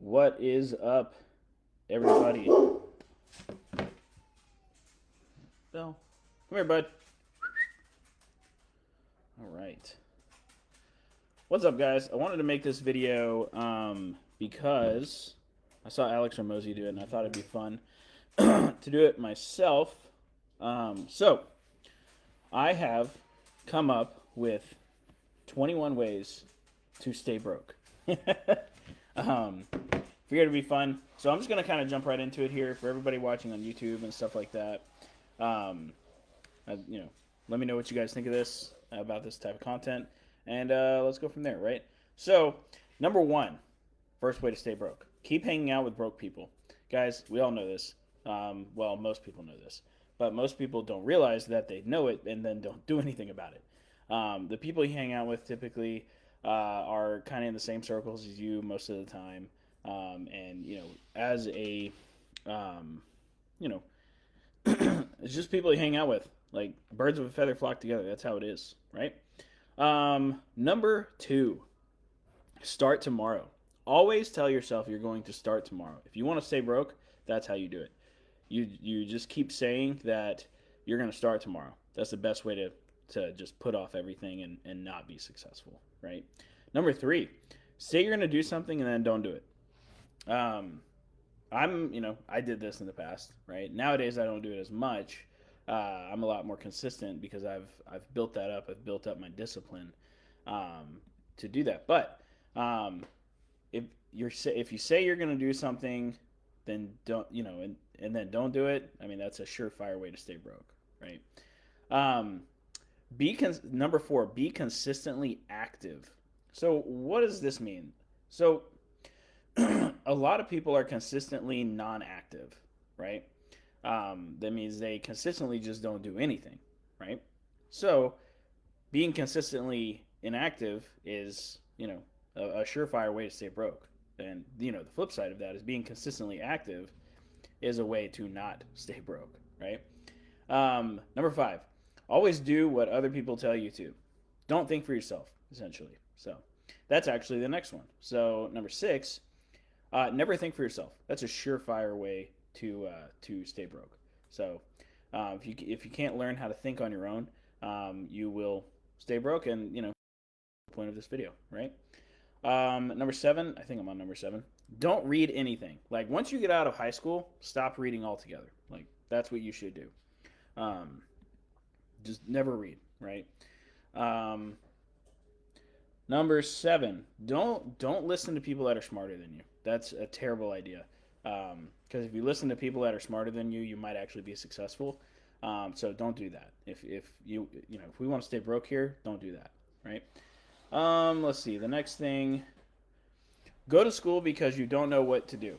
What is up, everybody? Bill, come here, bud. All right. What's up, guys? I wanted to make this video because I saw Alex Ramosi do it, and I thought it'd be fun to do it myself. So, I have come up with 21 ways to stay broke. Figured it'd be fun. So I'm just going to kind of jump right into it here for everybody watching on YouTube and stuff like that. Um, you know, let me know what you guys think of this, about this type of content, and let's go from there, right? So, number one, first way to stay broke: keep hanging out with broke people. Guys, we all know this. Well, most people know this, but most people don't realize that they know it and then don't do anything about it. The people you hang out with typically are kind of in the same circles as you most of the time, and as a you know, it's just people you hang out with. Like birds of a feather flock together. That's how it is, right? Number two, start tomorrow. Always tell yourself you're going to start tomorrow. If you want to stay broke, that's how you do it. You just keep saying that you're going to start tomorrow. That's the best way to just put off everything and not be successful, right? Number three, say you're going to do something and then don't do it. I did this in the past, right? Nowadays, I don't do it as much. I'm a lot more consistent because I've built that up. I've built up my discipline to do that. But if if you say you're going to do something, then don't and then don't do it. I mean, that's a surefire way to stay broke, right? Um, Number four, be consistently active. So what does this mean? So a lot of people are consistently non-active, right? That means they consistently just don't do anything, right? So being consistently inactive is, a surefire way to stay broke. And, the flip side of that is being consistently active is a way to not stay broke, right? Number five, always do what other people tell you to. Don't think for yourself, essentially. So that's actually the next one. So number six, never think for yourself. That's a surefire way to stay broke. So if you can't learn how to think on your own, you will stay broke, and the point of this video, right? Number seven, I think I'm on number seven. Don't read anything. Like once you get out of high school, stop reading altogether. Like that's what you should do. Um, just never read, right? Um, Number seven, don't listen to people that are smarter than you. That's a terrible idea. Because if you listen to people that are smarter than you, you might actually be successful. So don't do that. If we want to stay broke here, don't do that, right? Let's see. The next thing, go to school because you don't know what to do.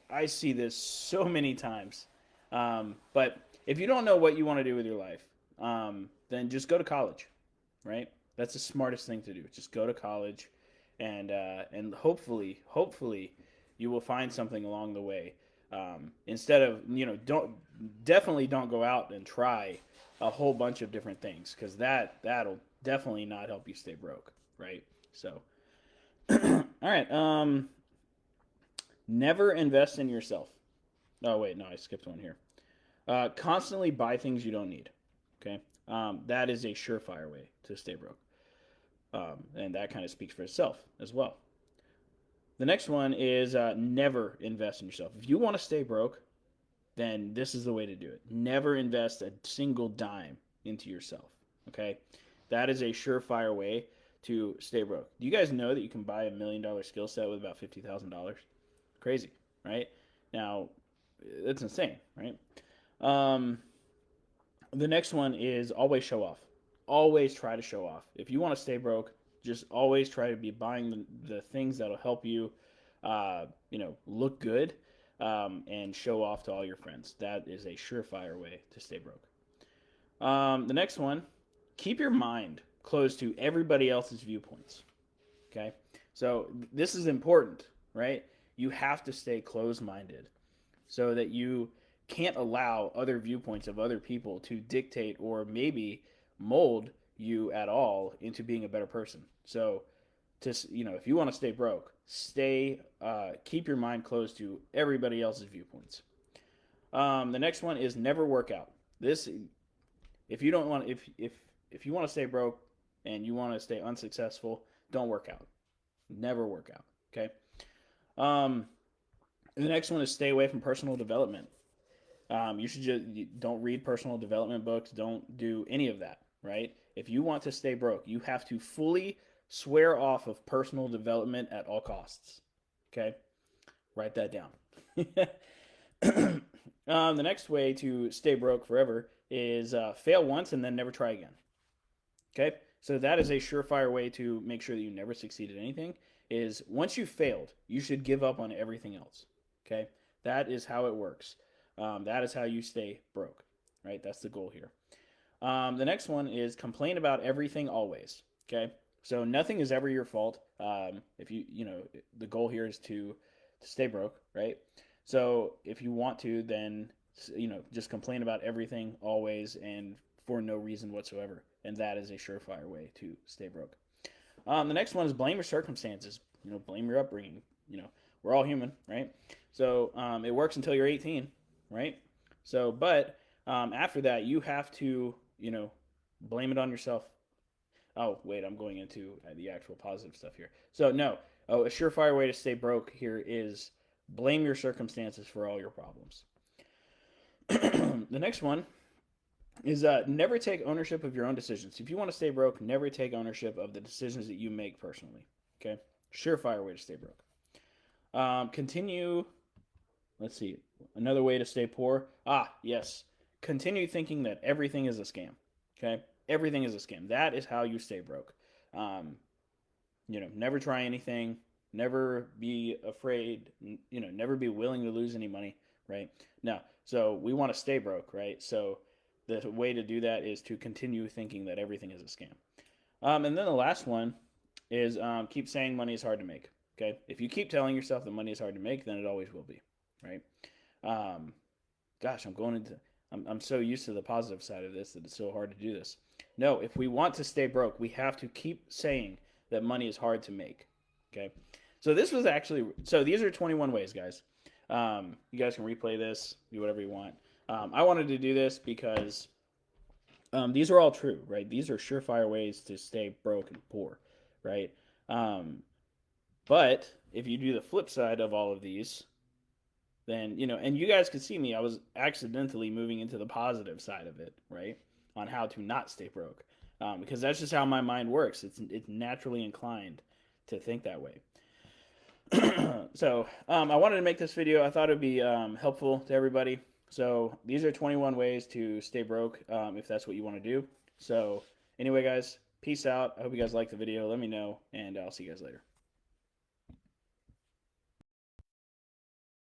I see this so many times. But if you don't know what you want to do with your life, then just go to college, right? That's the smartest thing to do. Just go to college, and hopefully, you will find something along the way. Instead of don't go out and try a whole bunch of different things because that'll definitely not help you stay broke, right? So, all right. Never invest in yourself. Oh wait, no, I skipped one here. Constantly buy things you don't need. Okay, that is a surefire way to stay broke. And that kind of speaks for itself as well. The next one is never invest in yourself. If you want to stay broke, then this is the way to do it. Never invest a single dime into yourself. Okay, that is a surefire way to stay broke. Do you guys know that you can buy $1 million skill set with about $50,000? Crazy, right? Now, that's insane, right? Um, the next one is always show off. Always try to show off. If you want to stay broke, just always try to be buying the things that'll help you, look good, and show off to all your friends. That is a surefire way to stay broke. The next one, keep your mind closed to everybody else's viewpoints. Okay, so this is important, right? You have to stay closed-minded so that you can't allow other viewpoints of other people to dictate or maybe mold you at all into being a better person. So, if you want to stay broke, keep your mind closed to everybody else's viewpoints. The next one is never work out. This, if you don't want, if you want to stay broke and you want to stay unsuccessful, don't work out. Never work out. Okay. Um, the next one is stay away from personal development. You should just don't read personal development books. Don't do any of that. Right? If you want to stay broke, you have to fully swear off of personal development at all costs. Okay, write that down. The next way to stay broke forever is fail once and then never try again. Okay, so that is a surefire way to make sure that you never succeed at anything. Is once you've failed, you should give up on everything else. Okay, that is how it works. That is how you stay broke. Right, that's the goal here. The next one is complain about everything always. Okay, so nothing is ever your fault. If the goal here is to stay broke, right? So if you want to, then just complain about everything always and for no reason whatsoever, and that is a surefire way to stay broke. The next one is blame your circumstances. Blame your upbringing. We're all human, right? So it works until you're 18, right? So, but after that, you have to, blame it on yourself. Oh, wait, I'm going into the actual positive stuff here. So, no. Oh, a surefire way to stay broke here is blame your circumstances for all your problems. The next one is never take ownership of your own decisions. If you want to stay broke, never take ownership of the decisions that you make personally. Okay? Surefire way to stay broke. Continue. Let's see. Another way to stay poor. Yes. Continue thinking that everything is a scam. Okay? Everything is a scam. That is how you stay broke. Never try anything. Never be afraid. Never be willing to lose any money. Right? No. So we want to stay broke. Right? So the way to do that is to continue thinking that everything is a scam. And then the last one is keep saying money is hard to make. Okay? If you keep telling yourself that money is hard to make, then it always will be. Right? I'm so used to the positive side of this that it's so hard to do this. No, if we want to stay broke, we have to keep saying that money is hard to make. Okay? So these are 21 ways, guys. You guys can replay this, do whatever you want. I wanted to do this because these are all true, right? These are surefire ways to stay broke and poor, right? But if you do the flip side of all of these, then, and you guys could see me, I was accidentally moving into the positive side of it, right? On how to not stay broke. Because that's just how my mind works. It's naturally inclined to think that way. So I wanted to make this video. I thought it would be helpful to everybody. So these are 21 ways to stay broke if that's what you want to do. So anyway, guys, peace out. I hope you guys liked the video. Let me know, and I'll see you guys later.